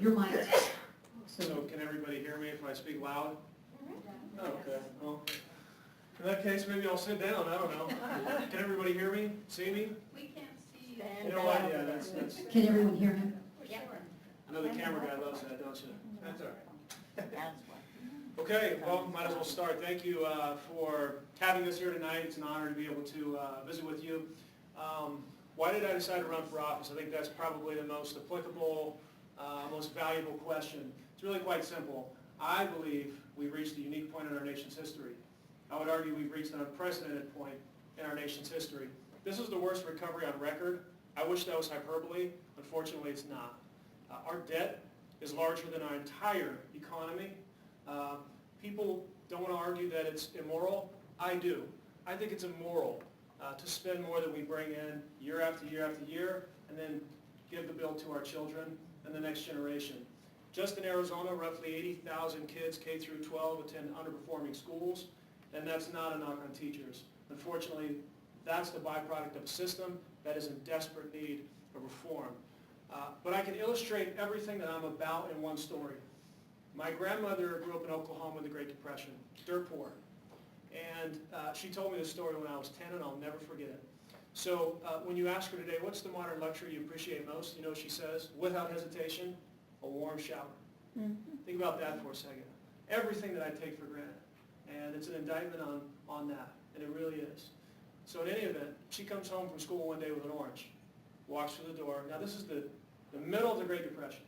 your mic. So can everybody hear me if I speak loud? Okay, well, in that case, maybe I'll sit down, I don't know. Can everybody hear me, see me? We can't see you. You know what, yeah, that's, Can everyone hear him? I know the camera guy loves that, don't you? That's all right. Okay, well, might as well start. Thank you for having us here tonight. It's an honor to be able to visit with you. Why did I decide to run for office? I think that's probably the most applicable, most valuable question. It's really quite simple. I believe we've reached a unique point in our nation's history. I would argue we've reached an unprecedented point in our nation's history. This is the worst recovery on record. I wish that was hyperbole. Unfortunately, it's not. Our debt is larger than our entire economy. People don't want to argue that it's immoral. I do. I think it's immoral to spend more than we bring in year after year after year and then give the bill to our children and the next generation. Just in Arizona, roughly 80,000 kids K through 12 attend underperforming schools, and that's not a knock on teachers. Unfortunately, that's the byproduct of a system that is in desperate need of reform. But I can illustrate everything that I'm about in one story. My grandmother grew up in Oklahoma in the Great Depression, dirt poor. And she told me this story when I was 10, and I'll never forget it. So when you ask her today, what's the modern luxury you appreciate most? You know what she says, without hesitation, a warm shower. Mm-hmm. Think about that for a second. Everything that I take for granted. And it's an indictment on that, and it really is. So in any event, she comes home from school one day with an orange, walks through the door. Now this is the middle of the Great Depression.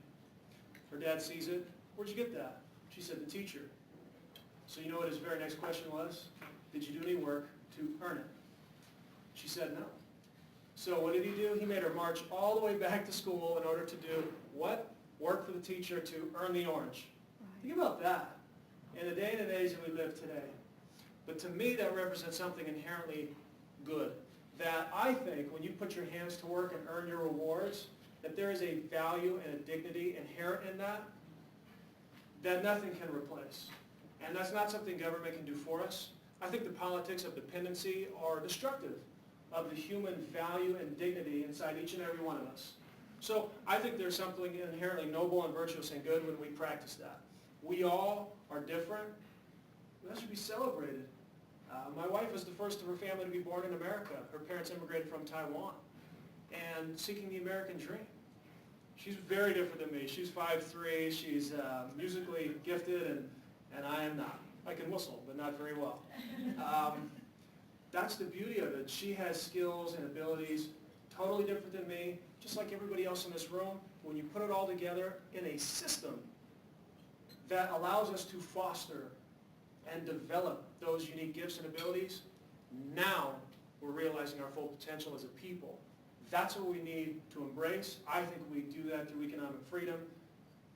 Her dad sees it. Where'd you get that? She said, the teacher. So you know what his very next question was? Did you do any work to earn it? She said no. So what did he do? He made her march all the way back to school in order to do what? Work for the teacher to earn the orange. Right. Think about that in the day and the age that we live today. But to me, that represents something inherently good. That I think when you put your hands to work and earn your rewards, that there is a value and a dignity inherent in that that nothing can replace. And that's not something government can do for us. I think the politics of dependency are destructive of the human value and dignity inside each and every one of us. So I think there's something inherently noble and virtuous and good when we practice that. We all are different. That should be celebrated. My wife was the first of her family to be born in America. Her parents immigrated from Taiwan and seeking the American dream. She's very different than me. She's 5'3", she's musically gifted, and I am not. I can whistle, but not very well. That's the beauty of it. She has skills and abilities totally different than me, just like everybody else in this room. When you put it all together in a system that allows us to foster and develop those unique gifts and abilities, now we're realizing our full potential as a people. That's what we need to embrace. I think we do that through economic freedom.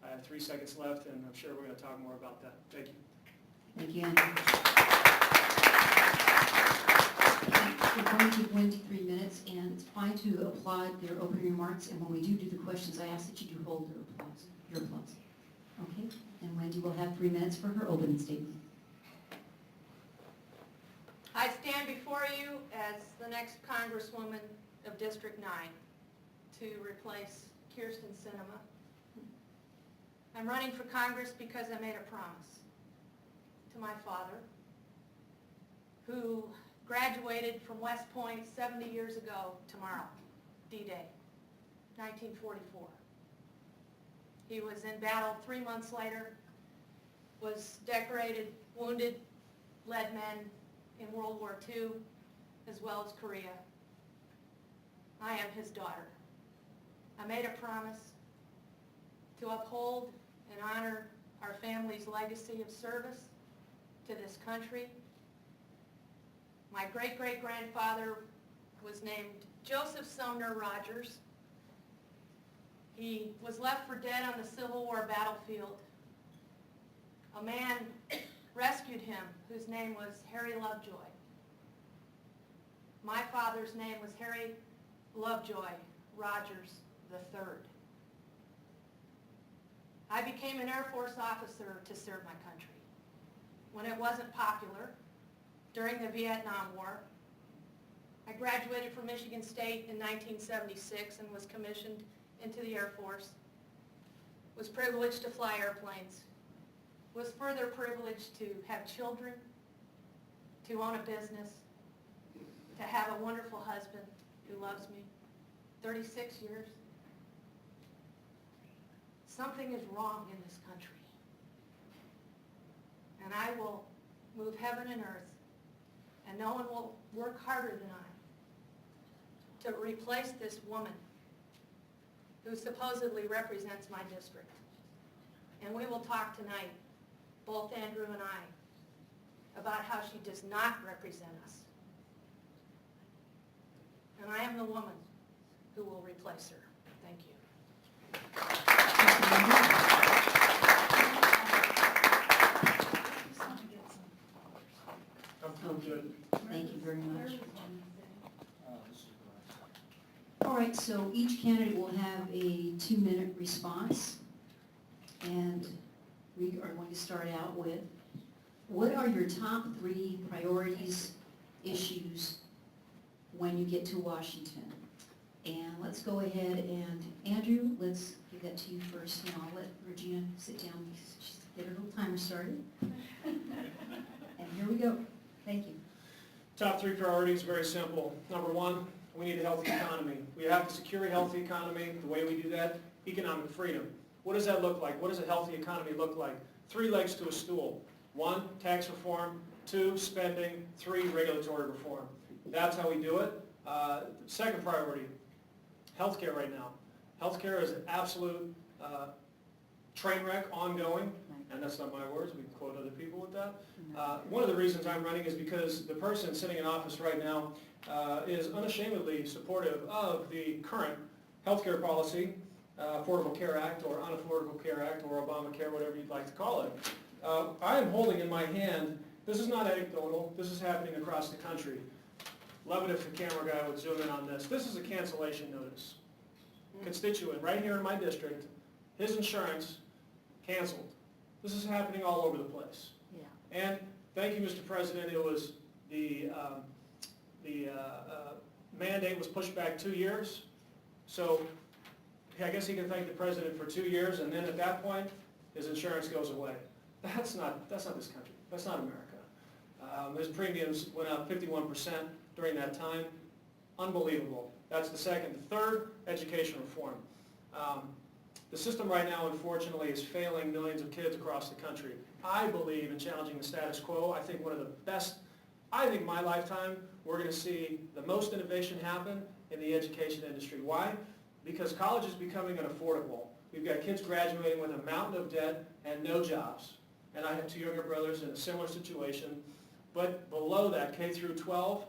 I have 3 seconds left, and I'm sure we're going to talk more about that. Thank you. Thank you, Andrew. We're going to give Wendy 3 minutes, and it's fine to applaud their opening remarks, and when we do the questions, I ask that you do hold your applause. Okay? And Wendy will have 3 minutes for her opening statement. I stand before you as the next Congresswoman of District 9 to replace Kirsten Sinema. I'm running for Congress because I made a promise to my father, who graduated from West Point 70 years ago tomorrow, D-Day, 1944. He was in battle 3 months later, was decorated, wounded, led men in World War II, as well as Korea. I am his daughter. I made a promise to uphold and honor our family's legacy of service to this country. My great-great-grandfather was named Joseph Sumner Rogers. He was left for dead on the Civil War battlefield. A man rescued him whose name was Harry Lovejoy. My father's name was Harry Lovejoy Rogers III. I became an Air Force officer to serve my country. When it wasn't popular, during the Vietnam War, I graduated from Michigan State in 1976 and was commissioned into the Air Force. was privileged to fly airplanes, was further privileged to have children, to own a business, to have a wonderful husband who loves me. 36 years. Something is wrong in this country. And I will move heaven and earth, and no one will work harder than I to replace this woman who supposedly represents my district. And we will talk tonight, both Andrew and I, about how she does not represent us. And I am the woman who will replace her. Thank you. Okay, thank you very much. All right, so each candidate will have a 2-minute response. And we are going to start out with, what are your top 3 priorities, issues, when you get to Washington? And let's go ahead and, Andrew, let's give that to you first, and I'll let Regina sit down, just get her little timer started. And here we go. Thank you. Top 3 priorities, very simple. Number 1, we need a healthy economy. We have to secure a healthy economy. The way we do that, economic freedom. What does that look like? What does a healthy economy look like? 3 legs to a stool. 1, tax reform. 2, spending. 3, regulatory reform. That's how we do it. Second priority, healthcare right now. Healthcare is an absolute train wreck, ongoing, and that's not my words, we can quote other people with that. One of the reasons I'm running is because the person sitting in office right now is unashamedly supportive of the current healthcare policy, Affordable Care Act or Unaffordable Care Act or Obamacare, whatever you'd like to call it. I am holding in my hand, this is not anecdotal, this is happening across the country. Love it if the camera guy would zoom in on this. This is a cancellation notice. Constituent right here in my district, his insurance canceled. This is happening all over the place. Yeah. And thank you, Mr. President. It was the mandate was pushed back 2 years. So I guess he can thank the president for 2 years, and then at that point, his insurance goes away. That's not this country. That's not America. His premiums went up 51% during that time. Unbelievable. That's the second. The third, education reform. The system right now, unfortunately, is failing millions of kids across the country. I believe in challenging the status quo. I think one of the best, my lifetime, we're going to see the most innovation happen in the education industry. Why? Because college is becoming unaffordable. We've got kids graduating with a mountain of debt and no jobs. And I have 2 younger brothers in a similar situation. But below that, K through 12,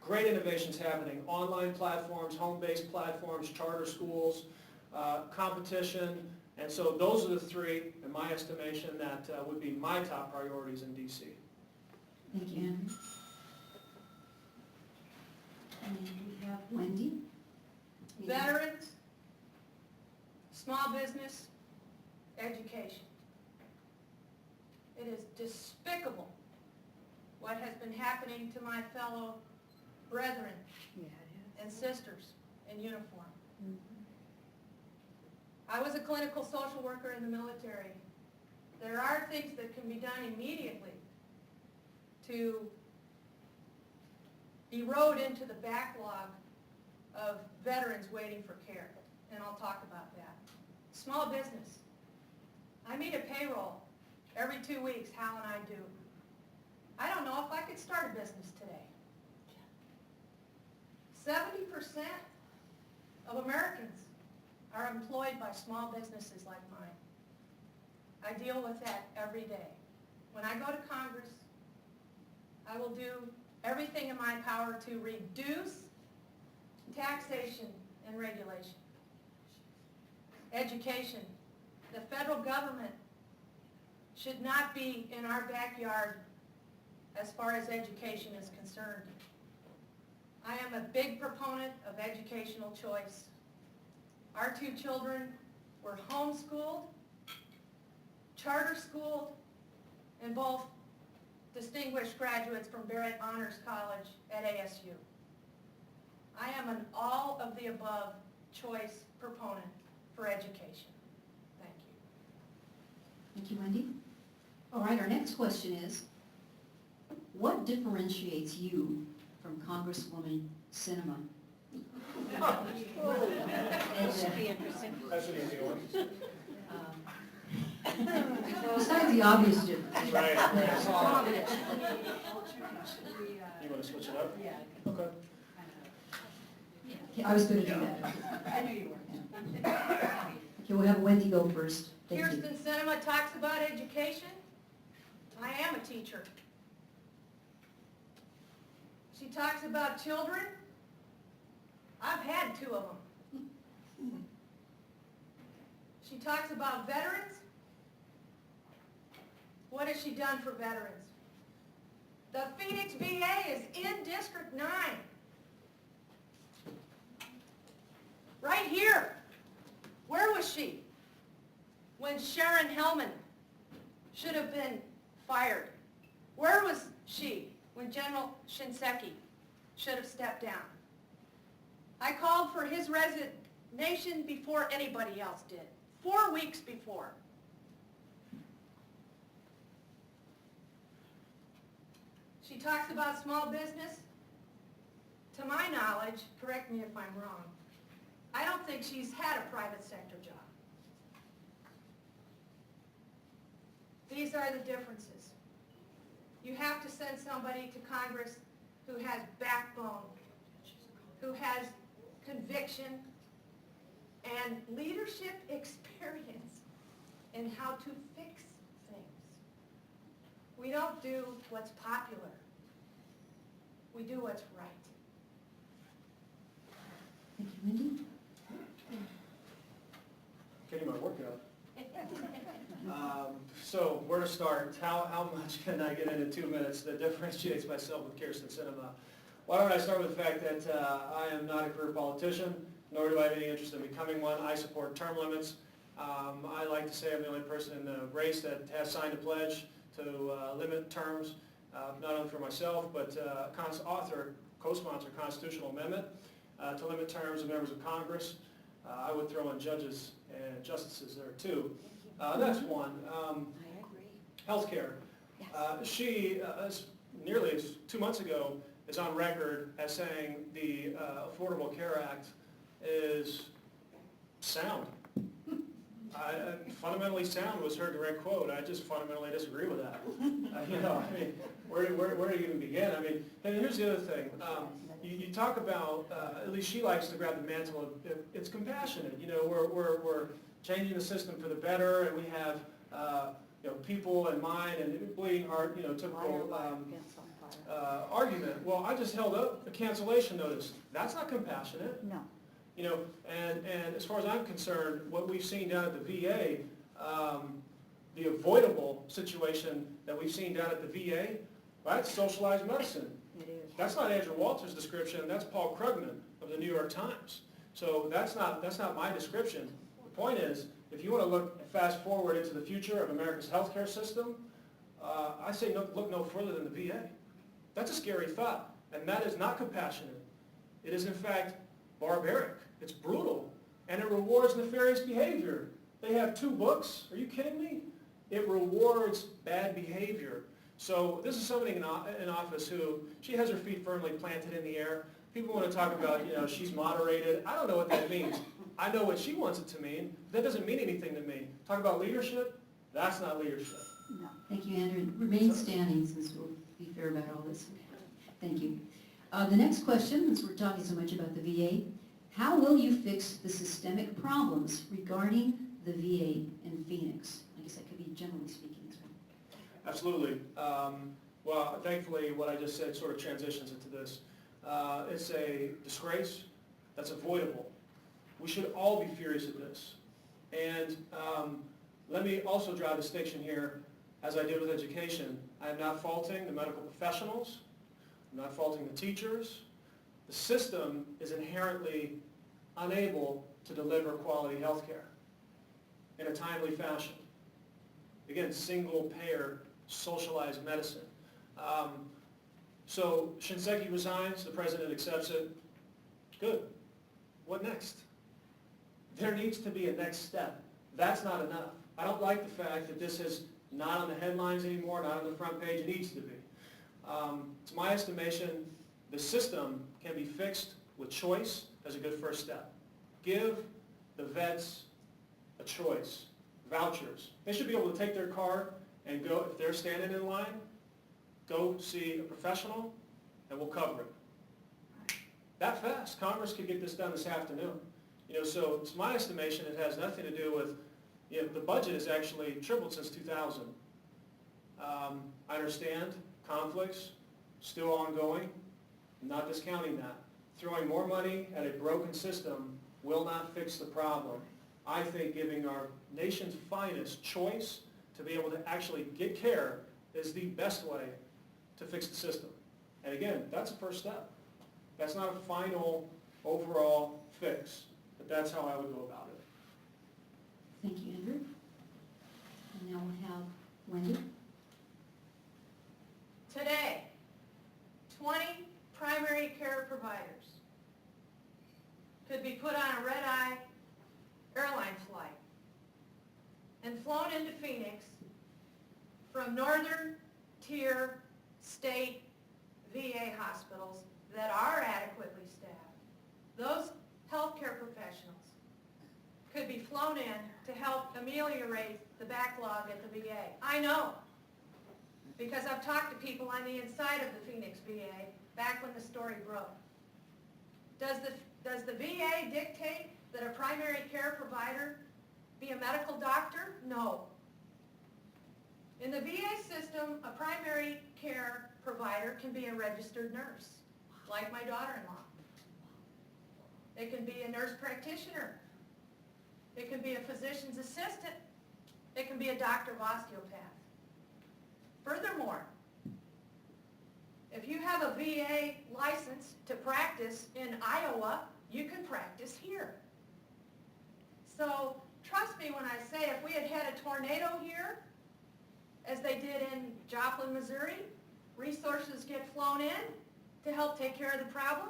great innovations happening. Online platforms, home-based platforms, charter schools, competition. And so those are the 3, in my estimation, that would be my top priorities in D.C. Thank you, Andrew. And we have Wendy. Veterans, small business, education. It is despicable what has been happening to my fellow brethren and sisters in uniform. I was a clinical social worker in the military. There are things that can be done immediately to erode into the backlog of veterans waiting for care, and I'll talk about that. Small business. I meet a payroll every 2 weeks, Hal and I do. I don't know if I could start a business today. 70% of Americans are employed by small businesses like mine. I deal with that every day. When I go to Congress, I will do everything in my power to reduce taxation and regulation. Education. The federal government should not be in our backyard as far as education is concerned. I am a big proponent of educational choice. Our 2 children were homeschooled, charter schooled, and both distinguished graduates from Barrett Honors College at ASU. I am an all-of-the-above choice proponent for education. Thank you, Wendy. All right, our next question is, what differentiates you from Congresswoman Sinema? This should be interesting. That's an easy one. Besides the obvious difference. Right, right. You want to switch it up? Yeah. Okay. Okay, I was going to do that. I knew you were. Okay, we'll have Wendy go first. Thank you. Kirsten Sinema talks about education. I am a teacher. She talks about children. I've had 2 of them. She talks about veterans. What has she done for veterans? The Phoenix VA is in District 9. Right here. Where was she when Sharon Hellman should have been fired? Where was she when General Shinseki should have stepped down? I called for his resignation before anybody else did, 4 weeks before. She talks about small business. To my knowledge, correct me if I'm wrong, I don't think she's had a private sector job. These are the differences. You have to send somebody to Congress who has backbone, who has conviction, and leadership experience in how to fix things. We don't do what's popular. We do what's right. Thank you, Wendy. Getting my workout. So where to start? How much can I get into 2 minutes that differentiates myself with Kirsten Sinema? Why don't I start with the fact that I am not a career politician, nor do I have any interest in becoming one. I support term limits. I like to say I'm the only person in the race that has signed a pledge to limit terms, not only for myself, but co-sponsor a constitutional amendment to limit terms of members of Congress. I would throw in judges and justices there too. That's one. I agree. Healthcare. She, nearly 2 months ago, is on record as saying the Affordable Care Act is sound. Fundamentally sound was her direct quote. I just fundamentally disagree with that. Where do you even begin? And here's the other thing. You talk about, at least she likes to grab the mantle of, it's compassionate. We're changing the system for the better, and we have, people in mind and bleeding heart, typical argument. Well, I just held up a cancellation notice. That's not compassionate. No. And as far as I'm concerned, what we've seen down at the VA, the avoidable situation that we've seen down at the VA, right? Socialized medicine. It is. That's not Andrew Walter's description. That's Paul Krugman of the New York Times. So that's not my description. The point is, if you want to look fast forward into the future of America's healthcare system, I say look no further than the VA. That's a scary thought, and that is not compassionate. It is in fact barbaric. It's brutal, and it rewards nefarious behavior. They have 2 books. Are you kidding me? It rewards bad behavior. So this is somebody in office who, she has her feet firmly planted in the air. People want to talk about, she's moderated. I don't know what that means. I know what she wants it to mean. That doesn't mean anything to me. Talk about leadership? That's not leadership. No. Thank you, Andrew. Remain standing since we'll be fair about all this. Thank you. The next question, since we're talking so much about the VA, how will you fix the systemic problems regarding the VA in Phoenix? I guess that could be generally speaking as well. Absolutely. Well, thankfully, what I just said sort of transitions into this. It's a disgrace that's avoidable. We should all be furious at this. And let me also draw a distinction here, as I did with education. I am not faulting the medical professionals. I'm not faulting the teachers. The system is inherently unable to deliver quality health care in a timely fashion. Again, single-payer, socialized medicine. So Shinseki resigns, the president accepts it. Good. What next? There needs to be a next step. That's not enough. I don't like the fact that this is not on the headlines anymore, not on the front page. It needs to be. To my estimation, the system can be fixed with choice as a good first step. Give the vets a choice. Vouchers. They should be able to take their card and go, if they're standing in line, go see a professional and we'll cover it. That fast. Congress could get this done this afternoon. So to my estimation, it has nothing to do with, the budget has actually tripled since 2000. I understand conflicts still ongoing. I'm not discounting that. Throwing more money at a broken system will not fix the problem. I think giving our nation's finest choice to be able to actually get care is the best way to fix the system. And again, that's a first step. That's not a final overall fix, but that's how I would go about it. Thank you, Andrew. And now we'll have Wendy. Today, 20 primary care providers could be put on a red-eye airline flight and flown into Phoenix from northern tier state VA hospitals that are adequately staffed. Those healthcare professionals could be flown in to help ameliorate the backlog at the VA. I know, because I've talked to people on the inside of the Phoenix VA back when the story broke. Does the VA dictate that a primary care provider be a medical doctor? No. In the VA system, a primary care provider can be a registered nurse, like my daughter-in-law. It can be a nurse practitioner. It can be a physician's assistant. It can be a doctor of osteopath. Furthermore, if you have a VA license to practice in Iowa, you can practice here. So trust me when I say if we had had a tornado here, as they did in Joplin, Missouri, resources get flown in to help take care of the problem.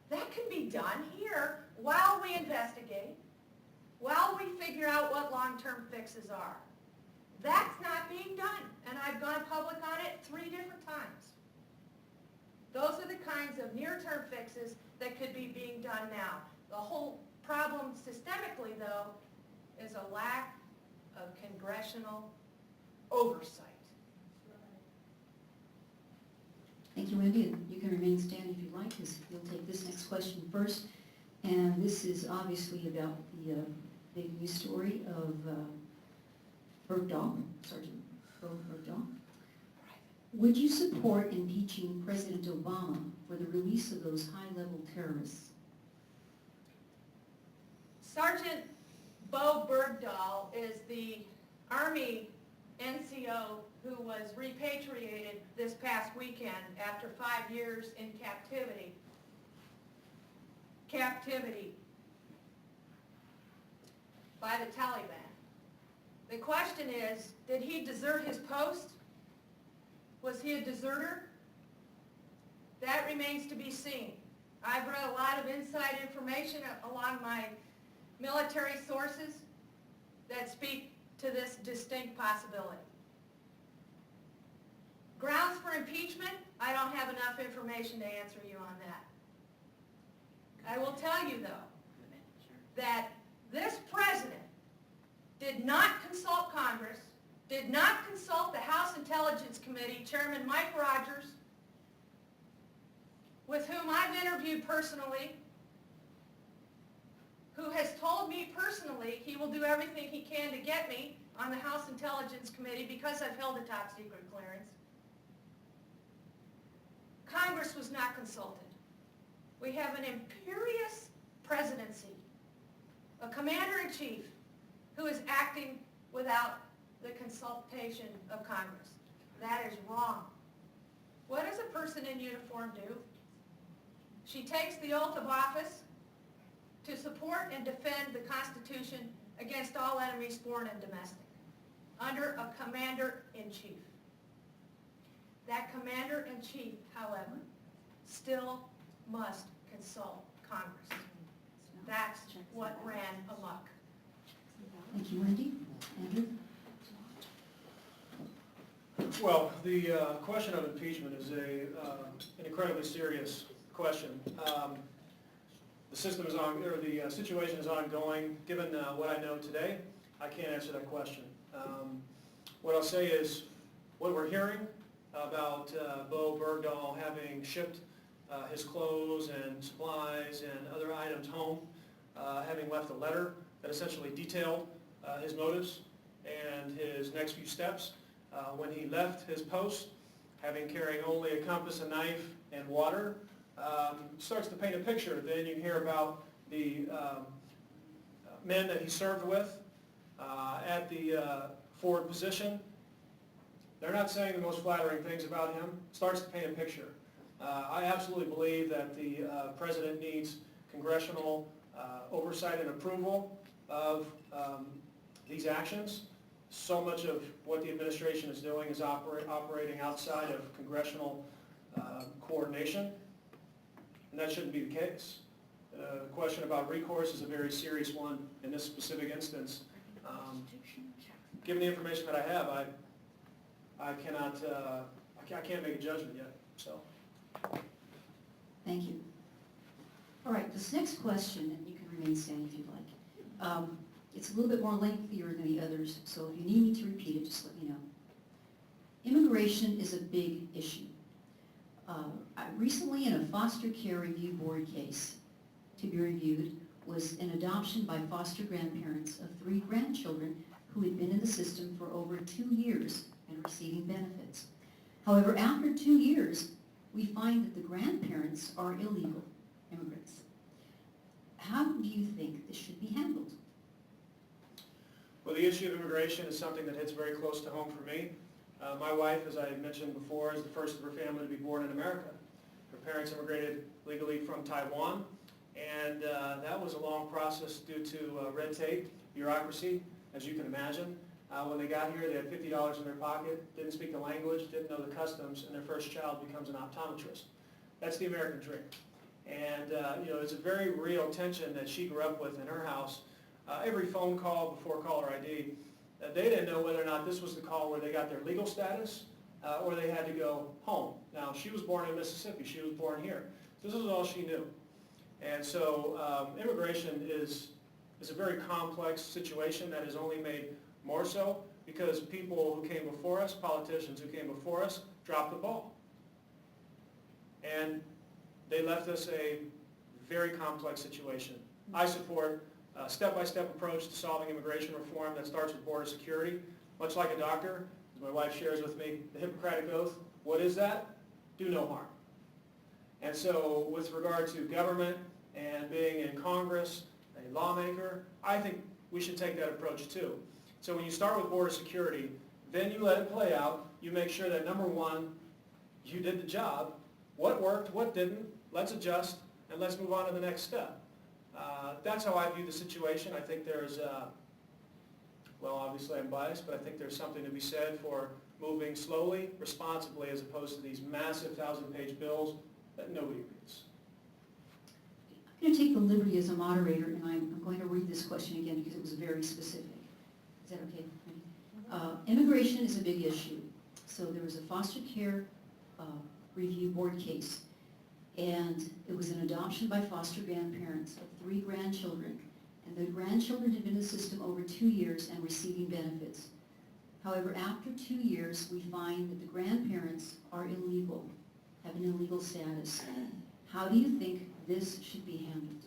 That can be done here while we investigate, while we figure out what long-term fixes are. That's not being done, and I've gone public on it 3 different times. Those are the kinds of near-term fixes that could be being done now. The whole problem systemically, though, is a lack of congressional oversight. Thank you, Wendy. And you can remain standing if you like, because you'll take this next question first. And this is obviously about the big news story of Bergdahl, Sergeant Bergdahl. Would you support impeaching President Obama for the release of those high-level terrorists? Sergeant Bo Bergdahl is the Army NCO who was repatriated this past weekend after 5 years in captivity. By the Taliban. The question is, did he desert his post? Was he a deserter? That remains to be seen. I've read a lot of inside information along my military sources that speak to this distinct possibility. Grounds for impeachment? I don't have enough information to answer you on that. I will tell you, though, that this president did not consult Congress, did not consult the House Intelligence Committee Chairman Mike Rogers, with whom I've interviewed personally, who has told me personally he will do everything he can to get me on the House Intelligence Committee because I've held a top secret clearance. Congress was not consulted. We have an imperious presidency, a commander-in-chief who is acting without the consultation of Congress. That is wrong. What does a person in uniform do? She takes the oath of office to support and defend the Constitution against all enemies, foreign and domestic, under a commander-in-chief. That commander-in-chief, however, still must consult Congress. That's what ran amok. Thank you, Wendy. Andrew? Well, the question of impeachment is an incredibly serious question. The system is on, or the situation is ongoing. Given what I know today, I can't answer that question. What I'll say is, what we're hearing about Bo Bergdahl having shipped his clothes and supplies and other items home, having left a letter that essentially detailed his motives and his next few steps. When he left his post, having carrying only a compass, a knife, and water, starts to paint a picture. Then you hear about the men that he served with at the forward position. They're not saying the most flattering things about him. Starts to paint a picture. I absolutely believe that the president needs congressional oversight and approval of these actions. So much of what the administration is doing is operating outside of congressional coordination, and that shouldn't be the case. The question about recourse is a very serious one in this specific instance. Given the information that I have, I can't make a judgment yet. So. Thank you. All right, this next question, and you can remain standing if you'd like. It's a little bit more lengthier than the others, so if you need me to repeat it, just let me know. Immigration is a big issue. Recently, in a foster care review board case to be reviewed, was an adoption by foster grandparents of 3 grandchildren who had been in the system for over 2 years and receiving benefits. However, after 2 years, we find that the grandparents are illegal immigrants. How do you think this should be handled? Well, the issue of immigration is something that hits very close to home for me. My wife, as I mentioned before, is the first of her family to be born in America. Her parents immigrated legally from Taiwan, and that was a long process due to red tape, bureaucracy, as you can imagine. When they got here, they had $50 in their pocket, didn't speak the language, didn't know the customs, and their first child becomes an optometrist. That's the American dream. And it's a very real tension that she grew up with in her house. Every phone call before caller ID, they didn't know whether or not this was the call where they got their legal status or they had to go home. Now, she was born in Mississippi. She was born here. This is all she knew. And so immigration is a very complex situation that is only made more so because people who came before us, politicians who came before us, dropped the ball. And they left us a very complex situation. I support a step-by-step approach to solving immigration reform that starts with border security. Much like a doctor, as my wife shares with me, the Hippocratic Oath, what is that? Do no harm. And so with regard to government and being in Congress, a lawmaker, I think we should take that approach too. So when you start with border security, then you let it play out. You make sure that, number one, you did the job. What worked, what didn't, let's adjust, and let's move on to the next step. That's how I view the situation. I think there's, well, obviously I'm biased, but I think there's something to be said for moving slowly, responsibly, as opposed to these massive 1,000-page bills that nobody reads. I'm going to take the liberty as a moderator, and I'm going to read this question again because it was very specific. Is that okay? Immigration is a big issue. So there was a foster care review board case, and it was an adoption by foster grandparents of 3 grandchildren, and the grandchildren had been in the system over 2 years and receiving benefits. However, after 2 years, we find that the grandparents are illegal, have an illegal status. How do you think this should be handled?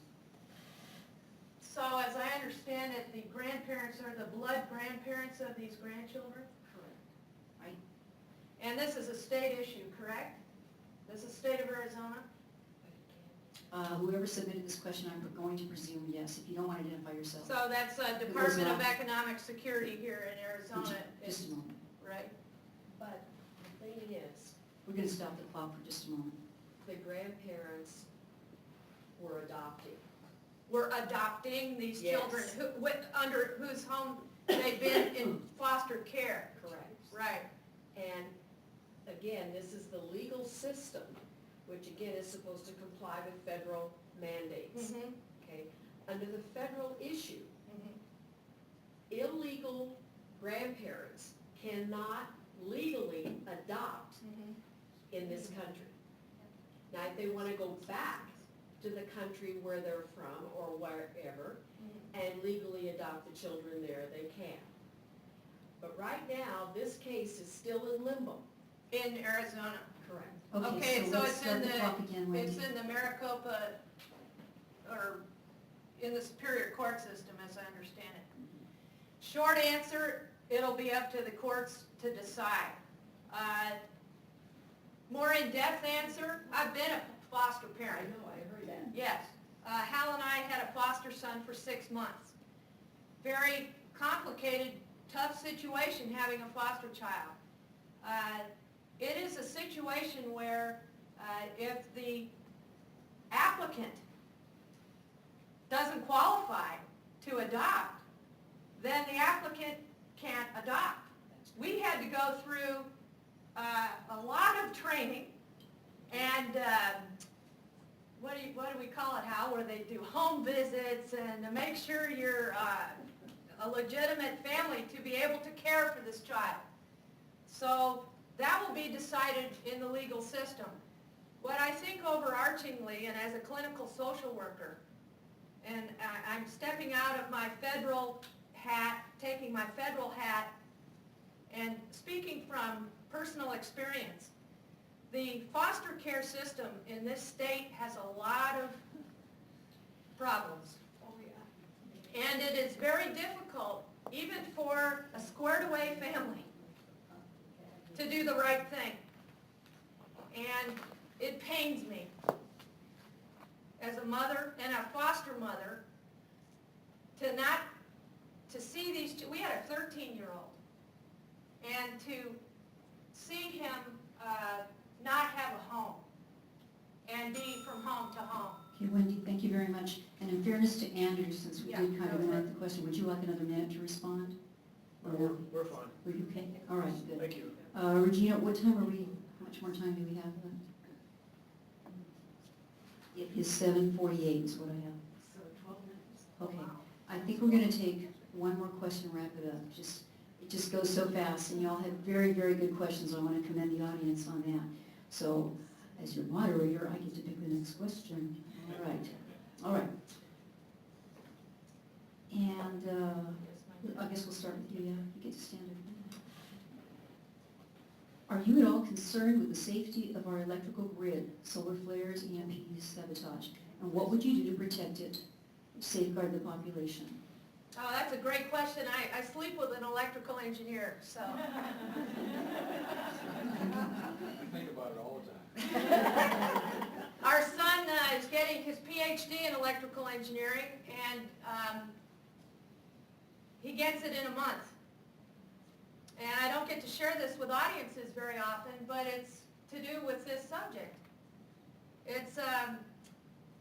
So as I understand it, the grandparents are the blood grandparents of these grandchildren? Correct. Right? And this is a state issue, correct? This is state of Arizona? Whoever submitted this question, I'm going to presume yes, if you don't want to identify yourself. So that's Department of Economic Security here in Arizona, Just a moment. right? But the thing is, We're going to stop the clock for just a moment. the grandparents were adopting. We're adopting these Yes. children under whose home they've been in foster care. Correct. Right. And again, this is the legal system, which again is supposed to comply with federal mandates. Mm-hmm. Okay? Under the federal issue, illegal grandparents cannot legally adopt in this country. Now, if they want to go back to the country where they're from or wherever and legally adopt the children there, they can. But right now, this case is still in limbo. In Arizona. Correct. Okay, so let's it's start in the clock again, Wendy. It's in the Maricopa, or in the Superior Court system, as I understand it. Short answer, it'll be up to the courts to decide. More in-depth answer, I've been a foster I parent. know, I heard that. Yes. Hal and I had a foster son for 6 months. Very complicated, tough situation having a foster child. It is a situation where if the applicant doesn't qualify to adopt, then the applicant can't adopt. We had to go through a lot of training and what do we call it, Hal, where they do home visits and to make sure you're a legitimate family to be able to care for this child. So that will be decided in the legal system. What I think overarchingly, and as a clinical social worker, and I'm stepping out of my federal hat, taking my federal hat, and speaking from personal experience, the foster care system in this state has a lot of problems. And it is very difficult, even for a squared-away family, to do the right thing. And it pains me, as a mother and a foster mother, to see these, we had a 13-year-old, and to see him not have a home and be from home to home. Okay, Wendy, thank you very much. And in fairness to Andrew, since we did kind of interrupt the question, would you like another minute to respond? Or no? We're fine. Are you okay? All right, good. Thank you. Regina, what time are we, how much more time do we have left? It is 7:48 is what I have. So 12 minutes. Okay, I think we're going to take one more question and wrap it up. It just goes so fast, and y'all had very, very good questions. I want to commend the audience on that. So, as your moderator, I get to pick the next question. All right. And I guess we'll start with you. Yeah, you get to stand up. Are you at all concerned with the safety of our electrical grid, solar flares, EMPs, sabotage? And what would you do to protect it, safeguard the population? Oh, that's a great question. I sleep with an electrical engineer, so. I think about it all the time. Our son is getting his PhD in electrical engineering, and he gets it in a month. And I don't get to share this with audiences very often, but it's to do with this subject. It's,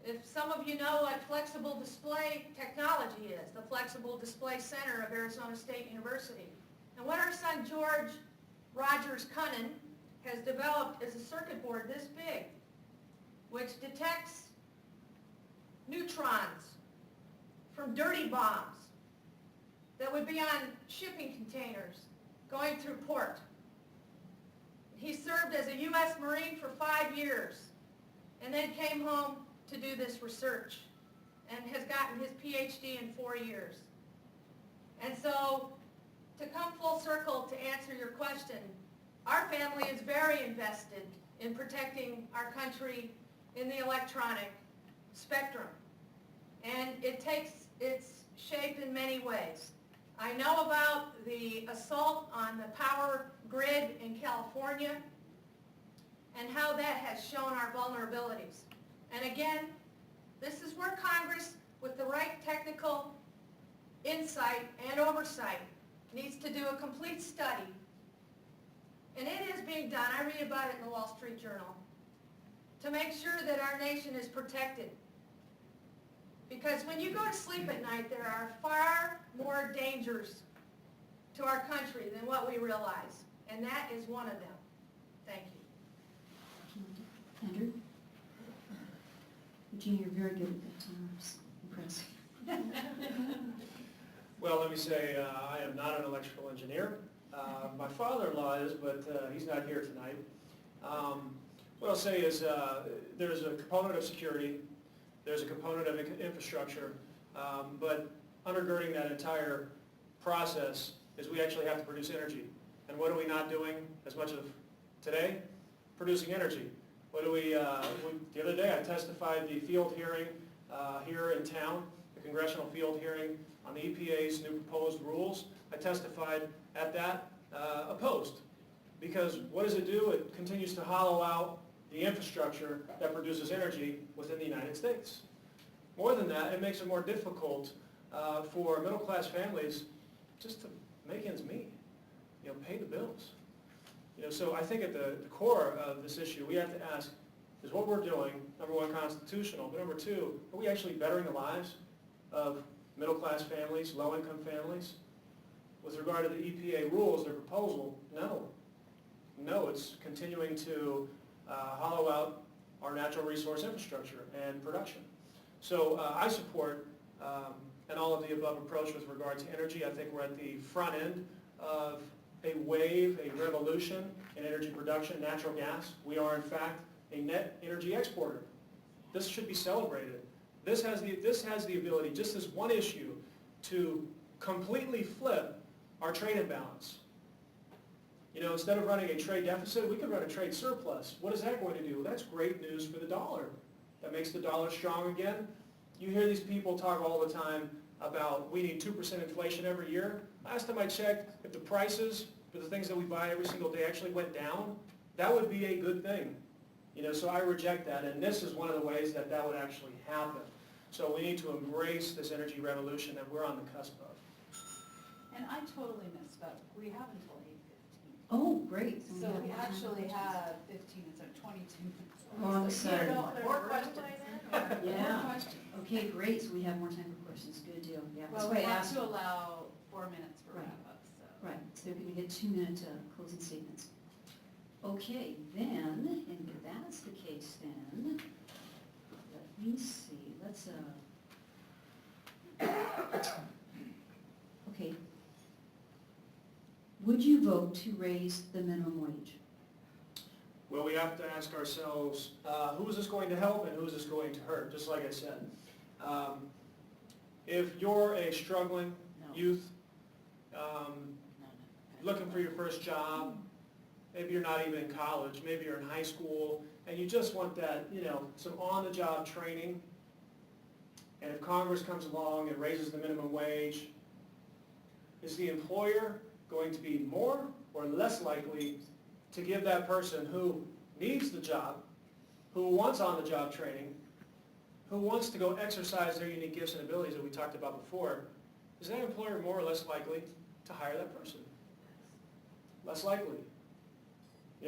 if some of you know what flexible display technology is, the Flexible Display Center of Arizona State University. And what our son George Rogers Cunnin has developed is a circuit board this big, which detects neutrons from dirty bombs that would be on shipping containers going through port. He served as a U.S. Marine for 5 years and then came home to do this research and has gotten his PhD in 4 years. And so, to come full circle to answer your question, our family is very invested in protecting our country in the electronic spectrum. And it takes its shape in many ways. I know about the assault on the power grid in California and how that has shown our vulnerabilities. And again, this is where Congress, with the right technical insight and oversight, needs to do a complete study. And it is being done. I read about it in the Wall Street Journal, to make sure that our nation is protected. Because when you go to sleep at night, there are far more dangers to our country than what we realize. And that is one of them. Thank you. Andrew? Regina, you're very good at that. I'm impressed. Well, let me say, I am not an electrical engineer. My father-in-law is, but he's not here tonight. What I'll say is there's a component of security, there's a component of infrastructure, but undergirding that entire process is we actually have to produce energy. And what are we not doing as much of today? Producing energy. What do the other day I testified the field hearing here in town, the congressional field hearing on the EPA's new proposed rules. I testified at that opposed. Because what does it do? It continues to hollow out the infrastructure that produces energy within the United States. More than that, it makes it more difficult for middle-class families just to make ends meet, pay the bills. So I think at the core of this issue, we have to ask, is what we're doing, number one, constitutional, but number two, are we actually bettering the lives of middle-class families, low-income families? With regard to the EPA rules, their proposal, no. No, it's continuing to hollow out our natural resource infrastructure and production. So I support an all-of-the-above approach with regard to energy. I think we're at the front end of a wave, a revolution in energy production, natural gas. We are, in fact, a net energy exporter. This should be celebrated. This has the ability, just this one issue, to completely flip our trade imbalance. Instead of running a trade deficit, we could run a trade surplus. What is that going to do? That's great news for the dollar. That makes the dollar strong again. You hear these people talk all the time about we need 2% inflation every year. Last time I checked, if the prices for the things that we buy every single day actually went down, that would be a good thing. So I reject that, and this is one of the ways that would actually happen. So we need to embrace this energy revolution that we're on the cusp of. And I totally misspoke. We have until 8:15. Oh, great. So we actually have 15 instead of 22 minutes. Oh, I'm So, sorry. More questions. Yeah. More questions. Okay, great, so we have more time for questions, good deal, yeah. That's Well, why we I have asked. to allow 4 minutes for Right. wrap-up, so. Right, so they're going to get 2-minute closing statements. Okay, then, and if that's the case then, let me see, let's, okay. Would you vote to raise the minimum wage? Well, we have to ask ourselves, who is this going to help and who is this going to hurt, just like I said. If you're a struggling No. youth, No. looking for your first job, maybe you're not even in college, maybe you're in high school, and you just want that, some on-the-job training, and if Congress comes along and raises the minimum wage, is the employer going to be more or less likely to give that person who needs the job, who wants on-the-job training, who wants to go exercise their unique gifts and abilities that we talked about before, is that employer more or less likely to hire that person? Less likely.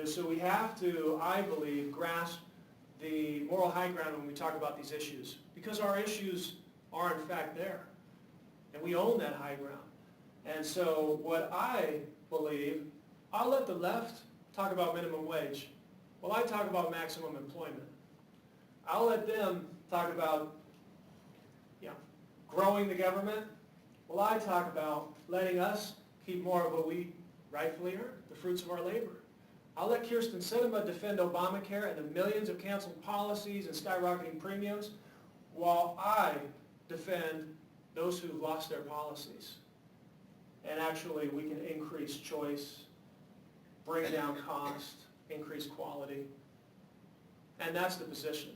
So we have to, I believe, grasp the moral high ground when we talk about these issues, because our issues are in fact there, and we own that high ground. And so what I believe, I'll let the left talk about minimum wage. Well, I talk about maximum employment. I'll let them talk about growing the government. Well, I talk about letting us keep more of what we rightfully earn, the fruits of our labor. I'll let Kirsten Sinema defend Obamacare and the millions of canceled policies and skyrocketing premiums, while I defend those who've lost their policies. And actually, we can increase choice, bring down cost, increase quality. And that's the position.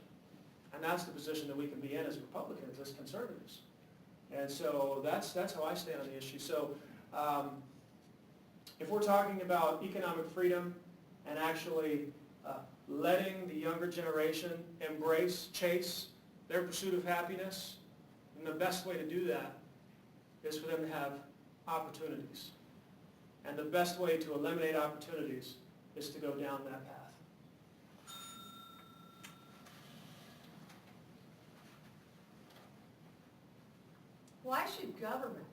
And that's the position that we can be in as Republicans, as conservatives. And so that's how I stand on the issue. So if we're talking about economic freedom and actually letting the younger generation embrace, chase their pursuit of happiness, then the best way to do that is for them to have opportunities. And the best way to eliminate opportunities is to go down that path. Why should government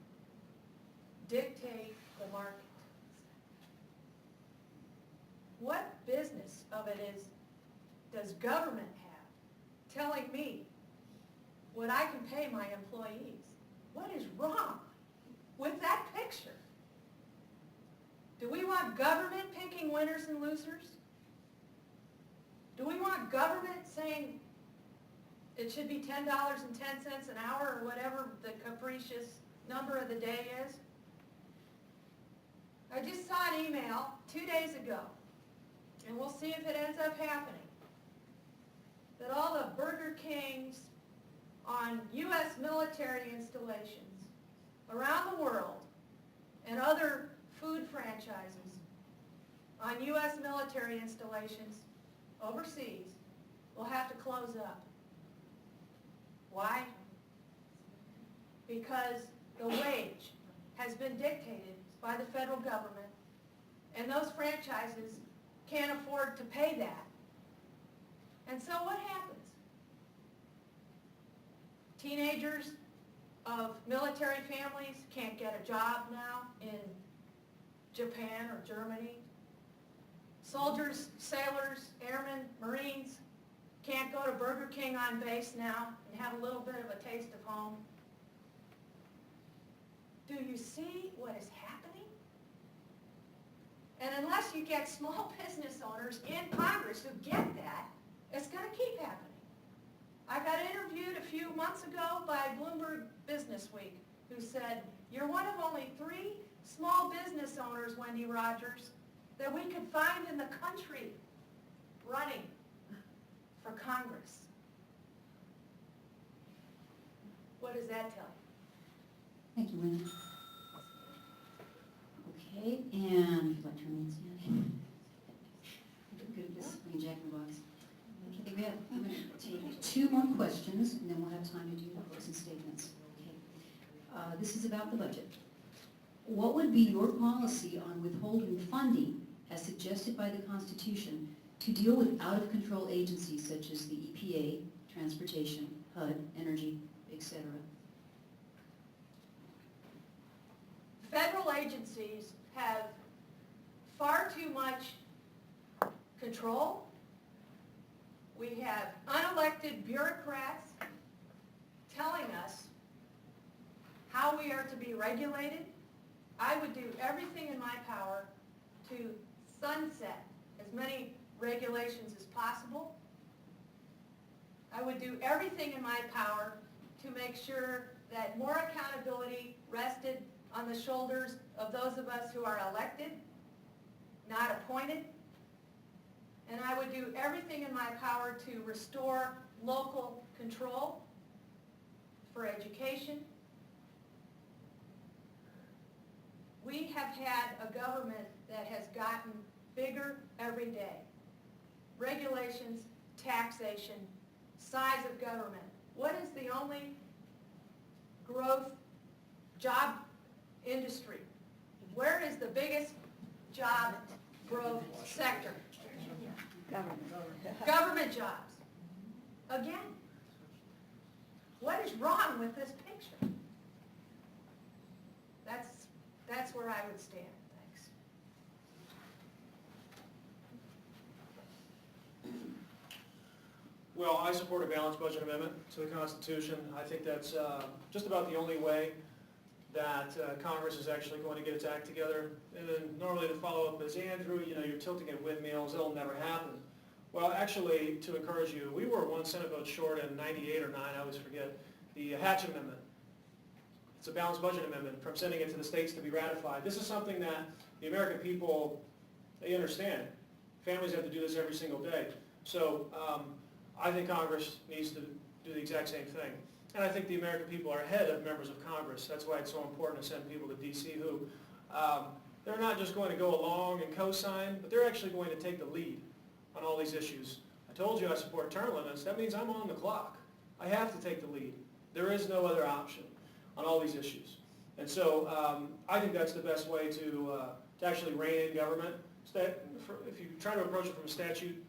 dictate the market? What business of it does government have telling me what I can pay my employees? What is wrong with that picture? Do we want government picking winners and losers? Do we want government saying it should be $10.10 an hour or whatever the capricious number of the day is? I just saw an email 2 days ago, and we'll see if it ends up happening, that all the Burger Kings on U.S. military installations around the world and other food franchises on U.S. military installations overseas will have to close up. Why? Because the wage has been dictated by the federal government, and those franchises can't afford to pay that. And so what happens? Teenagers of military families can't get a job now in Japan or Germany. Soldiers, sailors, airmen, Marines can't go to Burger King on base now and have a little bit of a taste of home. Do you see what is happening? And unless you get small business owners in Congress who get that, it's going to keep happening. I got interviewed a few months ago by Bloomberg Business Week, who said, you're one of only 3 small business owners, Wendy Rogers, that we could find in the country running for Congress. What does that tell you? Thank you, Wendy. Okay, and if you'd like to remain standing. Good at this, playing Jack in the Box. Okay, I'm going to take 2 more questions, and then we'll have time to do the closing statements. Okay. This is about the budget. What would be your policy on withholding funding, as suggested by the Constitution, to deal with out-of-control agencies such as the EPA, Transportation, HUD, Energy, etc.? Federal agencies have far too much control. We have unelected bureaucrats telling us how we are to be regulated. I would do everything in my power to sunset as many regulations as possible. I would do everything in my power to make sure that more accountability rested on the shoulders of those of us who are elected, not appointed. And I would do everything in my power to restore local control for education. We have had a government that has gotten bigger every day. Regulations, taxation, size of government. What is the only growth job industry? Where is the biggest job growth sector? Government jobs. Again, what is wrong with this picture? That's where I would stand. Thanks. Well, I support a balanced budget amendment to the Constitution. I think that's just about the only way that Congress is actually going to get its act together. And then normally the follow-up is, Andrew, you're tilting at windmills, it'll never happen. Well, actually, to encourage you, we were 1 Senate vote short in 98 or 9, I always forget, the Hatch Amendment. It's a balanced budget amendment from sending it to the states to be ratified. This is something that the American people, they understand. Families have to do this every single day. So I think Congress needs to do the exact same thing. And I think the American people are ahead of members of Congress. That's why it's so important to send people to D.C. who, they're not just going to go along and co-sign, but they're actually going to take the lead on all these issues. I told you I support term limits. That means I'm on the clock. I have to take the lead. There is no other option on all these issues. And so I think that's the best way to actually rein in government. If you try to approach it from a statute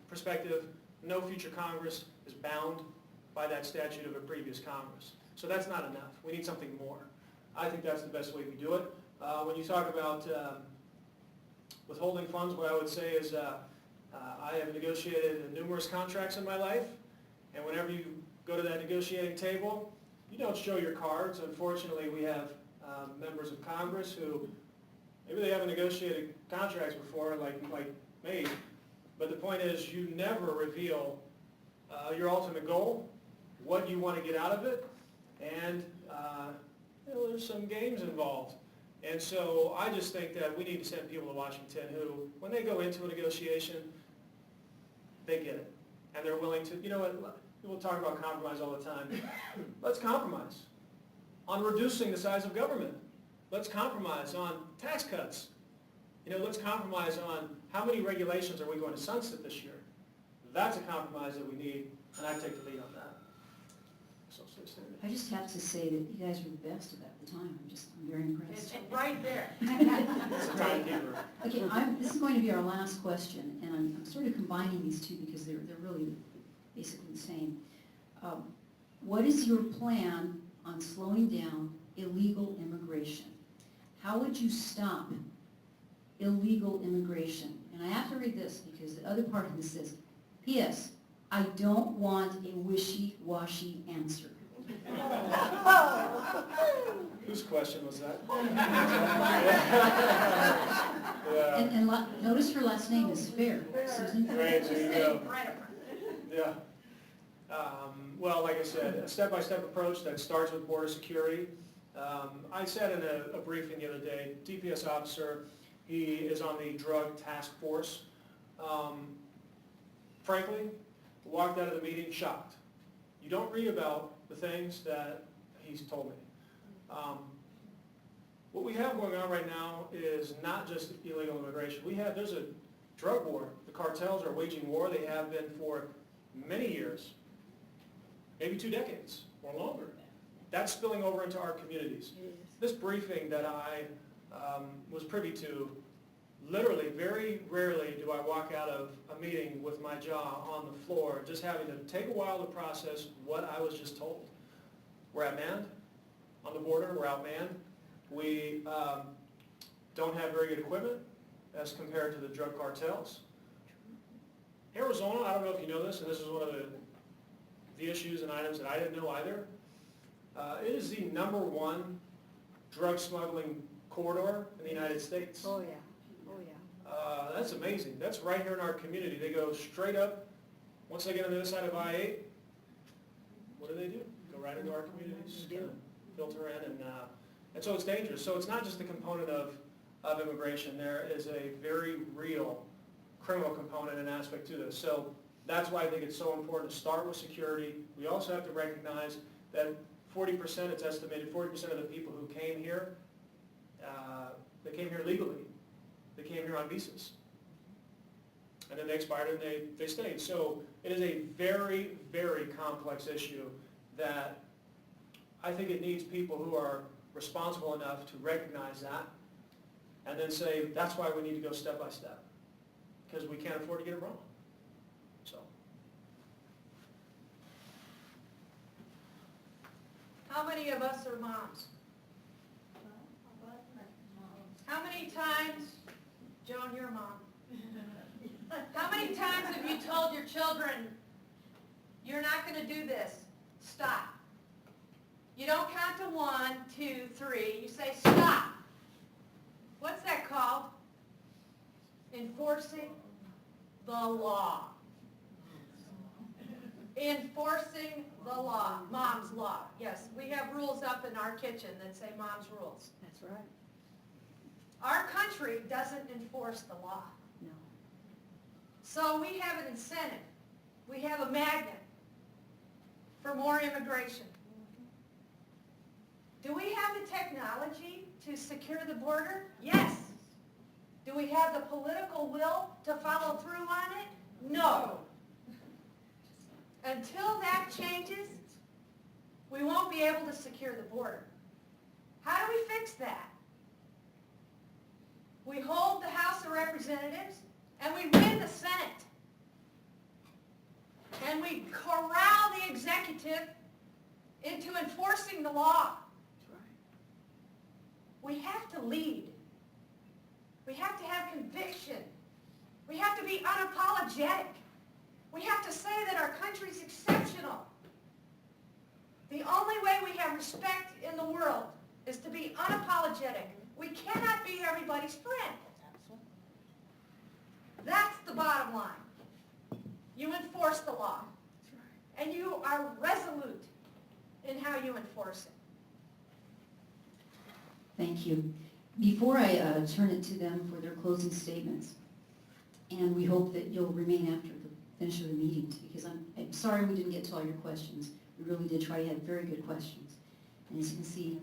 perspective, no future Congress is bound by that statute of a previous Congress. So that's not enough. We need something more. I think that's the best way we do it. When you talk about withholding funds, what I would say is I have negotiated numerous contracts in my life, and whenever you go to that negotiating table, you don't show your cards. Unfortunately, we have members of Congress who, maybe they haven't negotiated contracts before like me, but the point is you never reveal your ultimate goal, what you want to get out of it, and there's some games involved. And so I just think that we need to send people to Washington who, when they go into a negotiation, they get it. And they're willing to, you know what, people talk about compromise all the time. Let's compromise on reducing the size of government. Let's compromise on tax cuts. You know, let's compromise on how many regulations are we going to sunset this year. That's a compromise that we need, and I take the lead on that. So, I just have to say that you guys were the best about the time. I'm very impressed. It's right there. it's a timekeeper. Okay, this is going to be our last question, and I'm sort of combining these two because they're really basically the same. What is your plan on slowing down illegal immigration? How would you stop illegal immigration? And I have to read this because the other part of this says, P.S. I don't want a wishy-washy answer. Whose question was that? And notice her last name is Fair, Susan. Great, there you go. Right up front. Yeah. Well, like I said, a step-by-step approach that starts with border security. I said in a briefing the other day, DPS officer, he is on the drug task force. Frankly, walked out of the meeting shocked. You don't read about the things that he's told me. What we have going on right now is not just illegal immigration. There's a drug war. The cartels are waging war. They have been for many years, maybe 2 decades or longer. That's spilling over into our communities. This briefing that I was privy to, literally, very rarely do I walk out of a meeting with my jaw on the floor, just having to take a while to process what I was just told. We're outmanned on the border. We're outmanned. We don't have very good equipment as compared to the drug cartels. Arizona, I don't know if you know this, and this is one of the issues and items that I didn't know either. It is the #1 drug smuggling corridor in the United States. Oh, yeah. Oh, yeah. That's amazing. That's right here in our community. They go straight up. Once they get on the other side of I-8, what do? Go right into our communities, kind of filter in, and so it's dangerous. So it's not just the component of immigration. There is a very real criminal component and aspect to this. So that's why I think it's so important to start with security. We also have to recognize that 40%, it's estimated, 40% of the people who came here, they came here legally. They came here on visas. And then they expired and they stayed. So it is a very, very complex issue that I think it needs people who are responsible enough to recognize that and then say, that's why we need to go step by step, because we can't afford to get it wrong. So. How many of us are moms? How many times, Joan, you're a mom. How many times have you told your children, you're not going to do this, stop. You don't count to 1, 2, 3, you say stop. What's that called? Enforcing the law. Enforcing the law, mom's law. Yes, we have rules up in our kitchen that say mom's rules. That's right. Our country doesn't enforce the law. No. So we have an incentive. We have a magnet for more immigration. Do we have the technology to secure the border? Yes. Do we have the political will to follow through on it? No. Until that changes, we won't be able to secure the border. How do we fix that? We hold the House of Representatives and we win the Senate. And we corral the executive into enforcing the law. We have to lead. We have to have conviction. We have to be unapologetic. We have to say that our country's exceptional. The only way we have respect in the world is to be unapologetic. We cannot be everybody's friend. That's the bottom line. You enforce the law, and you are resolute in how you enforce it. Thank you. Before I turn it to them for their closing statements, and we hope that you'll remain after the finish of the meetings, because I'm sorry we didn't get to all your questions. We really did try to have very good questions. And as you can see,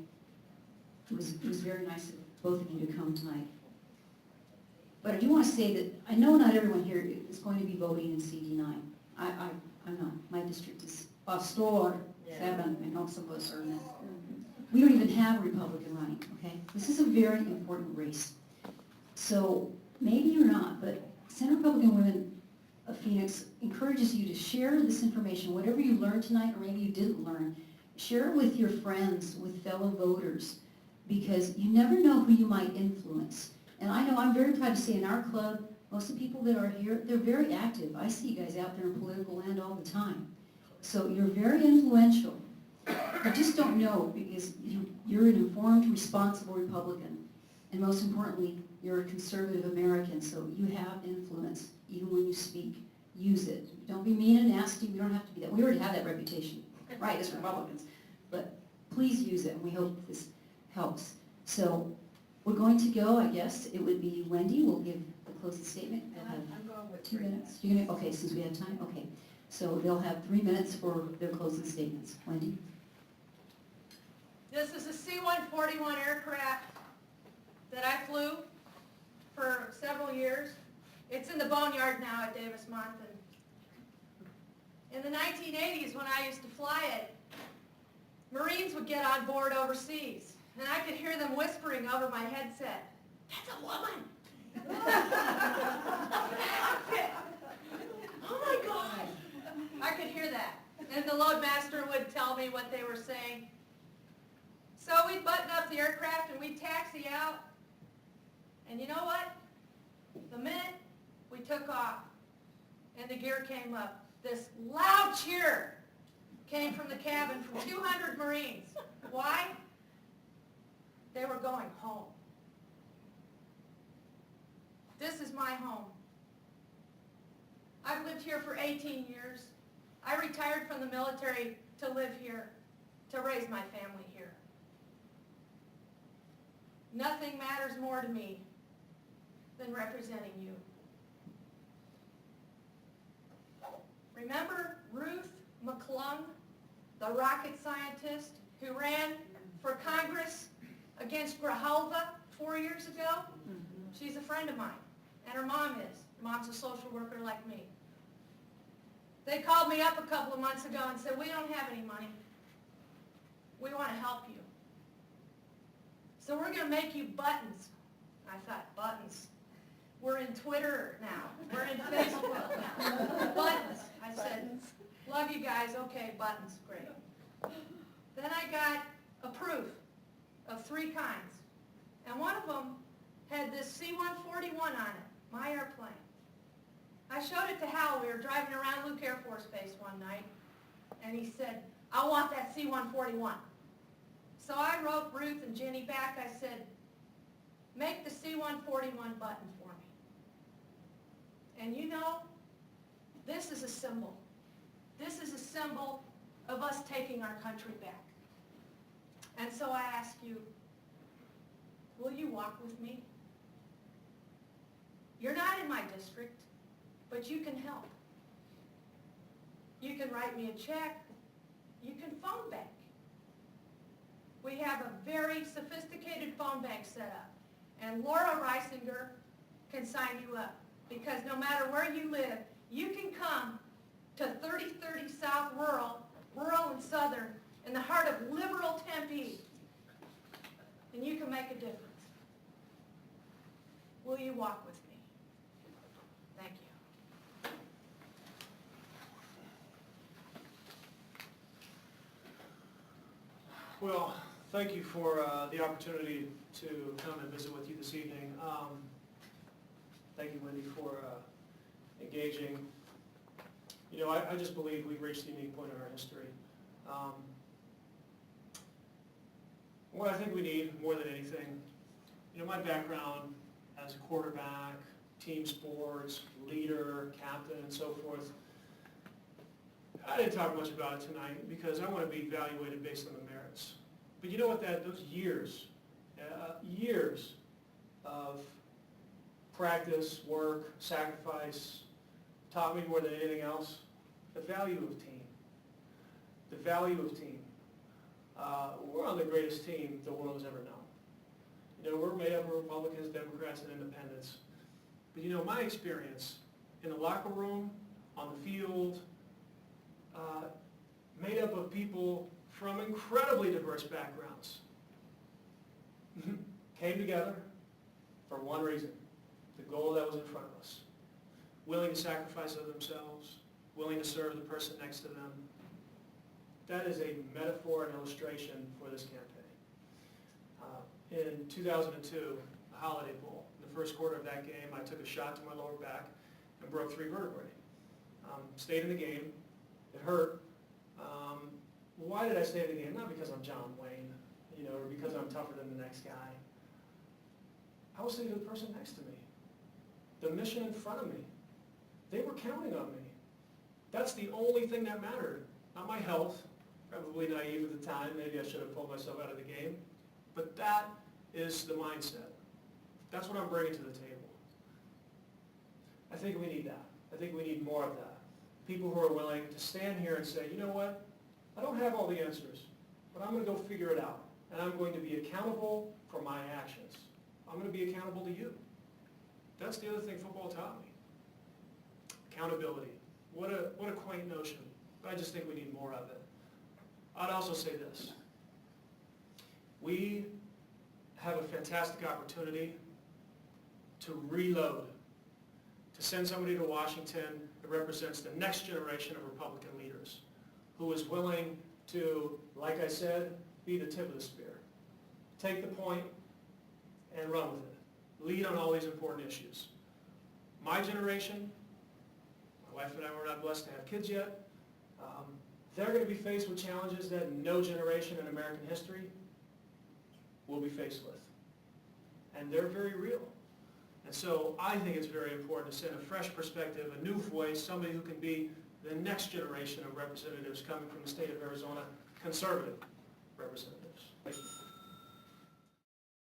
it was very nice of both of you to come tonight. But I do want to say that I know not everyone here is going to be voting in CD9. I'm not. My district is Pastor 7. I know some of us are in that. We don't even have a Republican running, okay? This is a very important race. So maybe you're not, but Senate Republican Women of Phoenix encourages you to share this information, whatever you learned tonight or maybe you didn't learn, share it with your friends, with fellow voters, because you never know who you might influence. And I know I'm very proud to say in our club, most of the people that are here, they're very active. I see you guys out there in political land all the time. So you're very influential. I just don't know because you're an informed, responsible Republican. And most importantly, you're a conservative American, so you have influence even when you speak. Use it. Don't be mean and nasty. We don't have to be that. We already have that reputation, right, as Republicans. But please use it, and we hope this helps. So we're going to go, I guess, it would be Wendy will give the closing statement. I'm going with 2 minutes. You're gonna, okay, since we have time, okay. So they'll have 3 minutes for their closing statements. Wendy? This is a C-141 aircraft that I flew for several years. It's in the boneyard now at Davis-Monthan. In the 1980s, when I used to fly it, Marines would get on board overseas, and I could hear them whispering over my headset, "That's a woman!" Oh my God! I could hear that. And the loadmaster would tell me what they were saying. So we'd button up the aircraft and we'd taxi out. And you know what? The minute we took off and the gear came up, this loud cheer came from the cabin from 200 Marines. Why? They were going home. This is my home. I've lived here for 18 years. I retired from the military to live here, to raise my family here. Nothing matters more to me than representing you. Remember Ruth McClung, the rocket scientist who ran for Congress against Grijalva 4 years ago? She's a friend of mine, and her mom is. Her mom's a social worker like me. They called me up a couple of months ago and said, "We don't have any money. We want to help you. So we're going to make you buttons." I thought, buttons? We're in Twitter now. We're in Facebook now. Buttons. I said, "Love you guys. Okay, buttons. Great." Then I got a proof of 3 kinds. And one of them had this C-141 on it, my airplane. I showed it to Hal. We were driving around Luke Air Force Base one night, and he said, "I want that C-141. So I wrote Ruth and Jenny back. I said, "Make the C-141 button for me." And you know, this is a symbol. This is a symbol of us taking our country back. And so I ask you, will you walk with me? You're not in my district, but you can help. You can write me a check. You can phone bank. We have a very sophisticated phone bank set up. And Laura Reisinger can sign you up. Because no matter where you live, you can come to 3030 South Rural and Southern, in the heart of liberal Tempe, and you can make a difference. Will you walk with me? Thank you. Well, thank you for the opportunity to come and visit with you this evening. Thank you, Wendy, for engaging. You know, I just believe we've reached a unique point in our history. What I think we need more than anything, my background as a quarterback, team sports, leader, captain, and so forth, I didn't talk much about it tonight because I want to be evaluated based on the merits. But you know what, those years of practice, work, sacrifice taught me more than anything else, the value of team. The value of team. We're on the greatest team the world has ever known. We're made up of Republicans, Democrats, and Independents. But my experience in the locker room, on the field, made up of people from incredibly diverse backgrounds, came together for one reason, the goal that was in front of us. Willing to sacrifice of themselves, willing to serve the person next to them. That is a metaphor and illustration for this campaign. In 2002, the Holiday Bowl, in the first quarter of that game, I took a shot to my lower back and broke 3 vertebrae. Stayed in the game. It hurt. Why did I stay in the game? Not because I'm John Wayne, or because I'm tougher than the next guy. I was thinking of the person next to me, the mission in front of me. They were counting on me. That's the only thing that mattered. Not my health, probably naive at the time. Maybe I should have pulled myself out of the game. But that is the mindset. That's what I'm bringing to the table. I think we need that. I think we need more of that. People who are willing to stand here and say, you know what? I don't have all the answers, but I'm going to go figure it out. And I'm going to be accountable for my actions. I'm going to be accountable to you. That's the other thing football taught me. Accountability. What a quaint notion. But I just think we need more of it. I'd also say this. We have a fantastic opportunity to reload, to send somebody to Washington that represents the next generation of Republican leaders, who is willing to, like I said, be the tip of the spear. Take the point and run with it. Lead on all these important issues. My generation, my wife and I were not blessed to have kids yet, they're going to be faced with challenges that no generation in American history will be faced with. And they're very real. And so I think it's very important to send a fresh perspective, a new voice, somebody who can be the next generation of representatives coming from the state of Arizona, conservative representatives. Thank you.